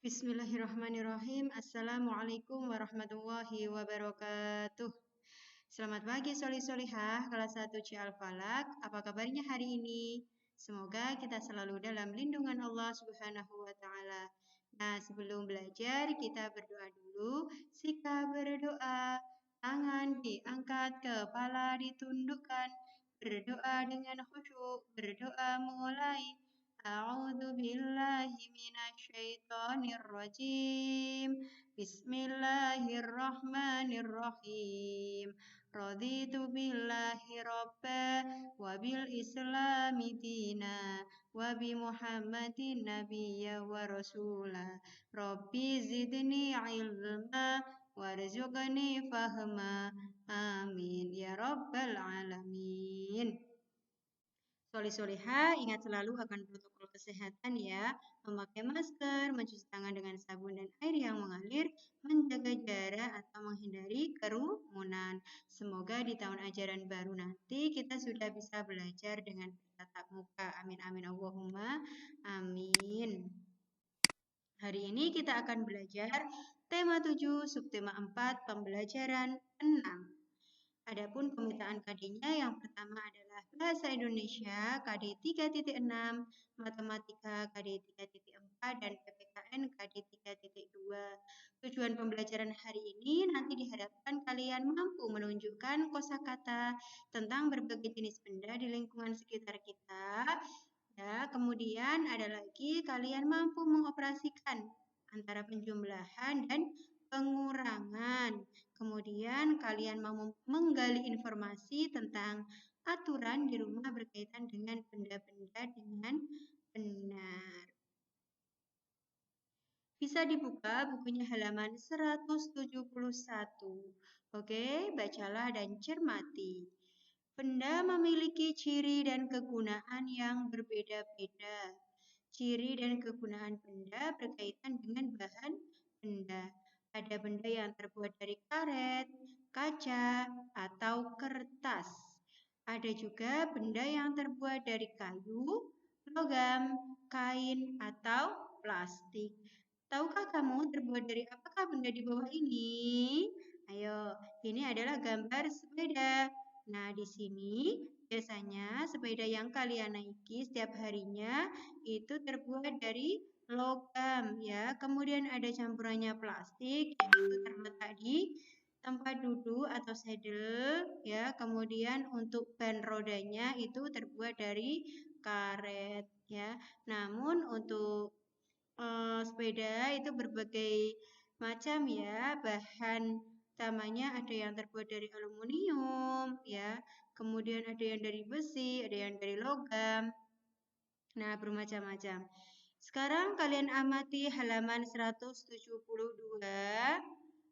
Bismillahirrahmanirrahim. Assalamualaikum warahmatullahi wabarakatuh. Selamat pagi solih-solihah kelas 1 C Al-Falak. Apa kabarnya hari ini? Semoga kita selalu dalam lindungan Allah Subhanahu wa taala. Nah, sebelum belajar kita berdoa dulu. Sikap berdoa, tangan diangkat, kepala ditundukkan. Berdoa dengan khusyuk, berdoa mulai. A'udzu billahi minasyaitonir rajim. Bismillahirrahmanirrahim. Raditu billahi rabba wa bil islami dina wa bi Muhammadin nabiyya wa rasula. Rabbi zidni ilma warzuqni fahma. Amin ya rabbal alamin. Solih-solihah, ingat selalu akan protokol kesehatan ya. Memakai masker, mencuci tangan dengan sabun dan air yang mengalir, menjaga jarak atau menghindari kerumunan. Semoga di tahun ajaran baru nanti kita sudah bisa belajar dengan bertatap muka. Amin amin Allahumma amin. Hari ini kita akan belajar tema 7, subtema 4, pembelajaran 6. Adapun pemetaan KD-nya yang pertama adalah Bahasa Indonesia KD 3.6, Matematika KD 3.4, dan PPKN KD 3.2. Tujuan pembelajaran hari ini nanti diharapkan kalian mampu menunjukkan kosakata tentang berbagai jenis benda di lingkungan sekitar kita. Ya, kemudian ada lagi kalian mampu mengoperasikan antara penjumlahan dan pengurangan. Kemudian kalian mau menggali informasi tentang aturan di rumah berkaitan dengan benda-benda dengan benar. Bisa dibuka bukunya halaman 171. Oke, bacalah dan cermati. Benda memiliki ciri dan kegunaan yang berbeda-beda. Ciri dan kegunaan benda berkaitan dengan bahan benda. Ada benda yang terbuat dari karet, kaca, atau kertas. Ada juga benda yang terbuat dari kayu, logam, kain, atau plastik. Tahukah kamu terbuat dari apakah benda di bawah ini? Ayo, ini adalah gambar sepeda. Nah, di sini biasanya sepeda yang kalian naiki setiap harinya itu terbuat dari logam ya. Kemudian ada campurannya plastik yaitu terletak di tempat duduk atau saddle ya. Kemudian untuk ban rodanya itu terbuat dari karet ya. Namun untuk sepeda itu berbagai macam ya bahan utamanya, ada yang terbuat dari aluminium ya, kemudian ada yang dari besi, ada yang dari logam. Nah, bermacam-macam. Sekarang kalian amati halaman 172.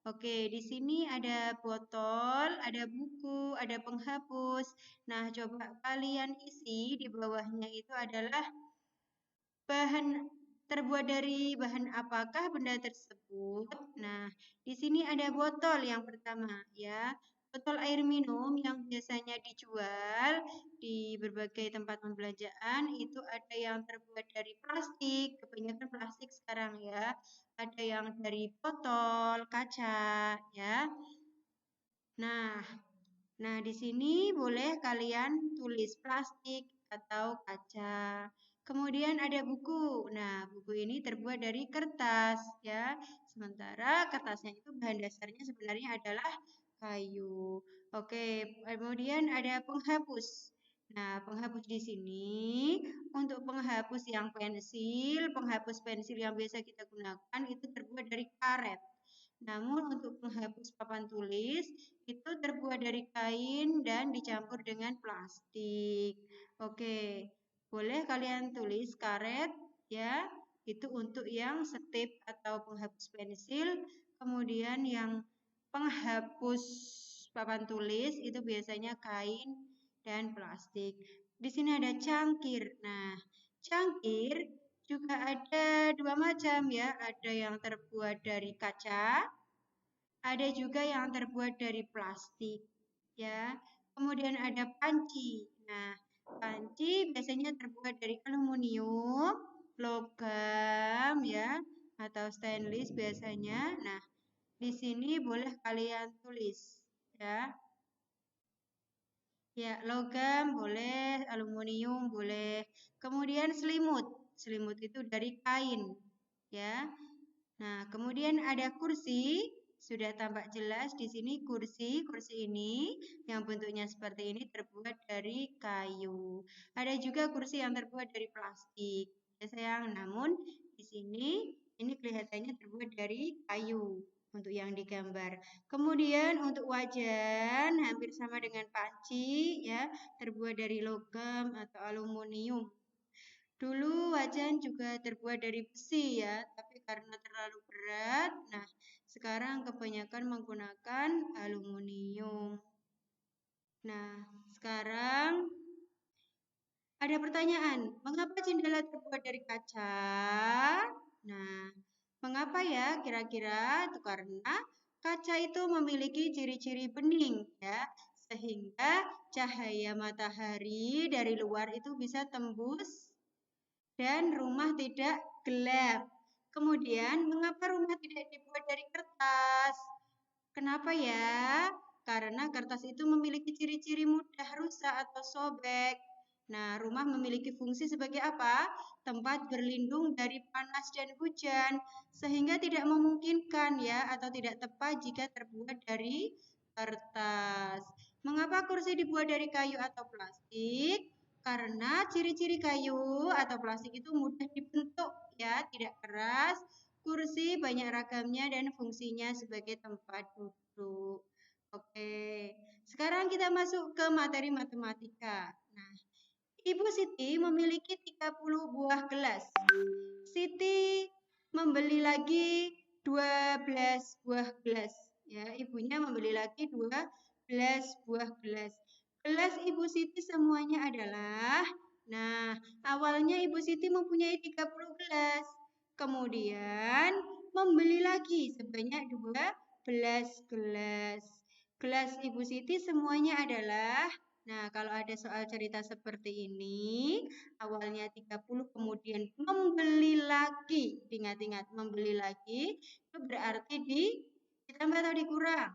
Oke, di sini ada botol, ada buku, ada penghapus. Nah, coba kalian isi di bawahnya itu adalah bahan terbuat dari bahan apakah benda tersebut? Nah, di sini ada botol yang pertama ya. Botol air minum yang biasanya dijual di berbagai tempat pembelanjaan itu ada yang terbuat dari plastik, kebanyakan plastik sekarang ya. Ada yang dari botol kaca ya. Nah, di sini boleh kalian tulis plastik atau kaca. Kemudian ada buku. Nah, buku ini terbuat dari kertas ya. Sementara kertasnya itu bahan dasarnya sebenarnya adalah kayu. Oke, kemudian ada penghapus. Nah, penghapus di sini untuk penghapus yang pensil, penghapus pensil yang biasa kita gunakan itu terbuat dari karet. Namun untuk penghapus papan tulis itu terbuat dari kain dan dicampur dengan plastik. Oke, boleh kalian tulis karet ya. Itu untuk yang setip atau penghapus pensil. Kemudian yang penghapus papan tulis itu biasanya kain dan plastik. Di sini ada cangkir. Nah, cangkir juga ada dua macam ya. Ada yang terbuat dari kaca, ada juga yang terbuat dari plastik ya. Kemudian ada panci. Nah, panci biasanya terbuat dari aluminium, logam ya, atau stainless biasanya. Nah, di sini boleh kalian tulis ya. Ya, logam boleh, aluminium boleh. Kemudian selimut. Selimut itu dari kain ya. Nah, kemudian ada kursi. Sudah tampak jelas di sini kursi. Kursi ini yang bentuknya seperti ini terbuat dari kayu. Ada juga kursi yang terbuat dari plastik. Ya sayang, namun di sini ini kelihatannya terbuat dari kayu untuk yang digambar. Kemudian untuk wajan hampir sama dengan panci ya, terbuat dari logam atau aluminium. Dulu wajan juga terbuat dari besi ya, tapi karena terlalu berat, nah sekarang kebanyakan menggunakan aluminium. Nah, sekarang ada pertanyaan, mengapa jendela terbuat dari kaca? Nah, mengapa ya kira-kira? Itu karena kaca itu memiliki ciri-ciri bening ya, sehingga cahaya matahari dari luar itu bisa tembus dan rumah tidak gelap. Kemudian, mengapa rumah tidak dibuat dari kertas? Kenapa ya? Karena kertas itu memiliki ciri-ciri mudah rusak atau sobek. Nah, rumah memiliki fungsi sebagai apa? Tempat berlindung dari panas dan hujan, sehingga tidak memungkinkan ya atau tidak tepat jika terbuat dari kertas. Mengapa kursi dibuat dari kayu atau plastik? Karena ciri-ciri kayu atau plastik itu mudah dibentuk ya, tidak keras. Kursi banyak ragamnya dan fungsinya sebagai tempat duduk. Oke, sekarang kita masuk ke materi matematika. Nah, Ibu Siti memiliki 30 buah gelas. Siti membeli lagi 12 buah gelas. Ya, ibunya membeli lagi 12 buah gelas. Gelas Ibu Siti semuanya adalah, nah, awalnya Ibu Siti mempunyai 30 gelas. Kemudian membeli lagi sebanyak 12 gelas. Gelas Ibu Siti semuanya adalah, nah, kalau ada soal cerita seperti ini, awalnya 30 kemudian membeli lagi. Ingat-ingat, membeli lagi itu berarti ditambah atau dikurang?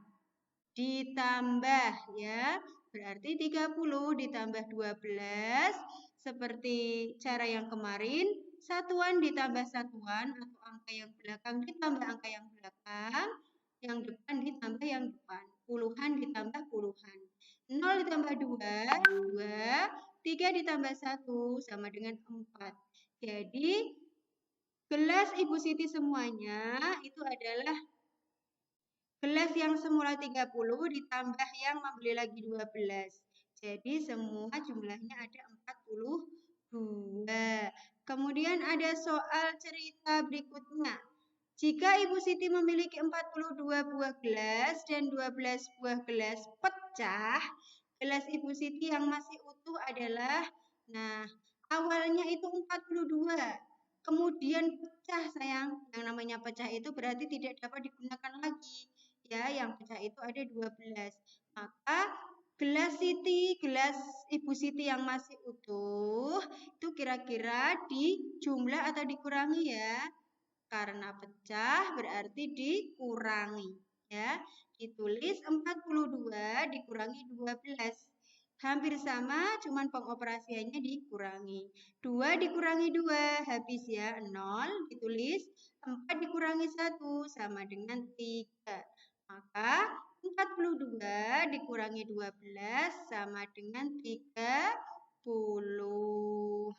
Ditambah ya. Berarti 30 ditambah 12 seperti cara yang kemarin, satuan ditambah satuan atau angka yang belakang ditambah angka yang belakang, yang depan ditambah yang depan, puluhan ditambah puluhan. 0 ditambah 2, 2, 3 ditambah 1 sama dengan 4. Jadi, gelas Ibu Siti semuanya itu adalah gelas yang semula 30 ditambah yang membeli lagi 12. Jadi semua jumlahnya ada 42. Kemudian ada soal cerita berikutnya. Jika Ibu Siti memiliki 42 buah gelas dan 12 buah gelas pecah, gelas Ibu Siti yang masih utuh adalah, nah, awalnya itu 42. Kemudian pecah sayang. Yang namanya pecah itu berarti tidak dapat digunakan lagi. Ya, yang pecah itu ada 12. Maka gelas Siti, gelas Ibu Siti yang masih utuh, itu kira-kira dijumlah atau dikurangi ya. Karena pecah berarti dikurangi. Ya, ditulis 42 dikurangi 12. Hampir sama, cuman pengoperasiannya dikurangi. 2 dikurangi 2, habis ya, 0. Ditulis 4 dikurangi 1, sama dengan 3. Maka 42 dikurangi 12 sama dengan 30.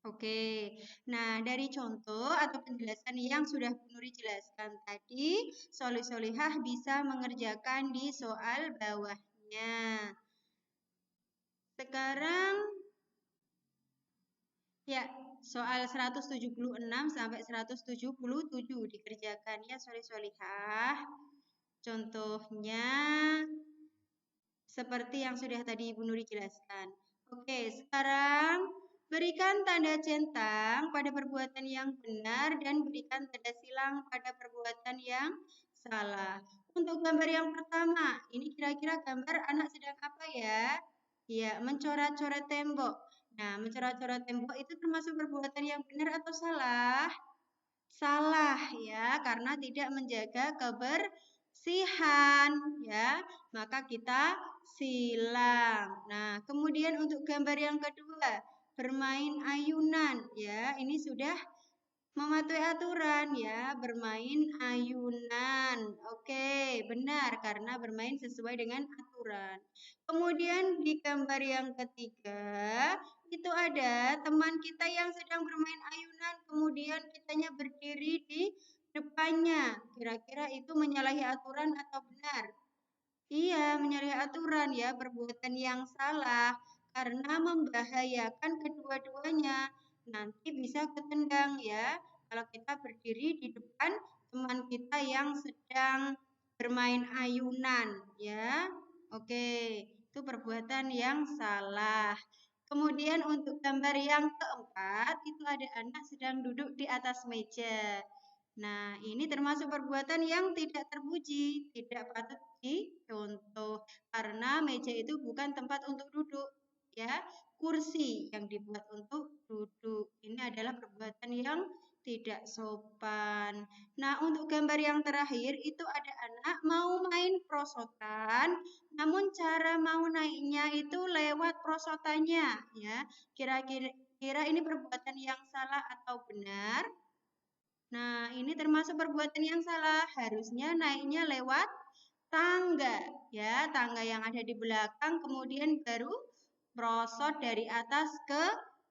Oke, nah dari contoh atau penjelasan yang sudah Bu Nuri jelaskan tadi, Solih-Solihah bisa mengerjakan di soal bawahnya. Sekarang, ya, soal 176 sampai 177 dikerjakan ya Solih-Solihah. Contohnya seperti yang sudah tadi Ibu Nuri jelaskan. Oke, sekarang berikan tanda centang pada perbuatan yang benar dan berikan tanda silang pada perbuatan yang salah. Untuk gambar yang pertama, ini kira-kira gambar anak sedang apa ya? Ya, mencoret-coret tembok. Nah, mencoret-coret tembok itu termasuk perbuatan yang benar atau salah? karena tidak menjaga kebersihan ya, maka kita silang. Nah, kemudian untuk gambar yang kedua, bermain ayunan ya. Ini sudah mematuhi aturan ya, bermain ayunan. Oke, benar karena bermain sesuai dengan aturan. Kemudian di gambar yang ketiga, itu ada teman kita yang sedang bermain ayunan, kemudian kitanya berdiri di depannya. Kira-kira itu menyalahi aturan atau benar? Iya, menyalahi aturan ya, perbuatan yang salah karena membahayakan kedua-duanya. Nanti bisa ketendang ya, kalau kita berdiri di depan teman kita yang sedang bermain ayunan ya. Oke, itu perbuatan yang salah. Kemudian untuk gambar yang keempat, itu ada anak sedang duduk di atas meja. Nah, ini termasuk perbuatan yang tidak terpuji, tidak patut dicontoh karena meja itu bukan tempat untuk duduk, ya. Kursi yang dibuat untuk duduk. Ini adalah perbuatan yang tidak sopan. Nah, untuk gambar yang terakhir itu ada anak mau main prosotan, namun cara mau naiknya itu lewat prosotannya, ya. Kira-kira ini perbuatan yang salah atau benar? Nah, ini termasuk perbuatan yang salah. Harusnya naiknya lewat tangga, ya, tangga yang ada di belakang, kemudian baru prosot dari atas ke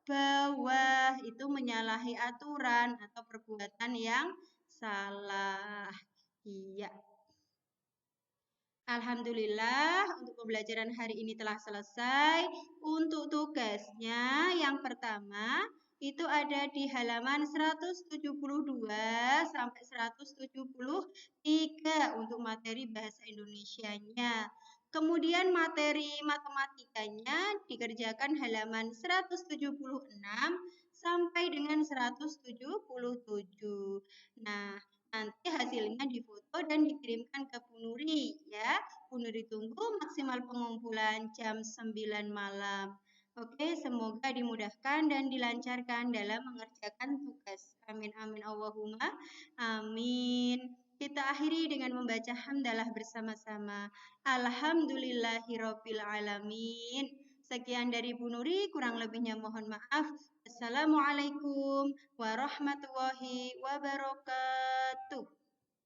bawah. Itu menyalahi aturan atau perbuatan yang salah. Iya. Alhamdulillah, untuk pembelajaran hari ini telah selesai. Untuk tugasnya, yang pertama, itu ada di halaman 172 sampai 173 untuk materi bahasa Indonesianya. Kemudian materi matematikanya dikerjakan halaman 176 sampai dengan 177. Nah, nanti hasilnya difoto dan dikirimkan ke Bu Nuri ya. Bu Nuri tunggu maksimal pengumpulan jam 9 malam. Oke, semoga dimudahkan dan dilancarkan dalam mengerjakan tugas. Amin amin Allahumma amin. Kita akhiri dengan membaca hamdalah bersama-sama. Alhamdulillahirabbil alamin. Sekian dari Bu Nuri, kurang lebihnya mohon maaf. Assalamualaikum warahmatullahi wabarakatuh.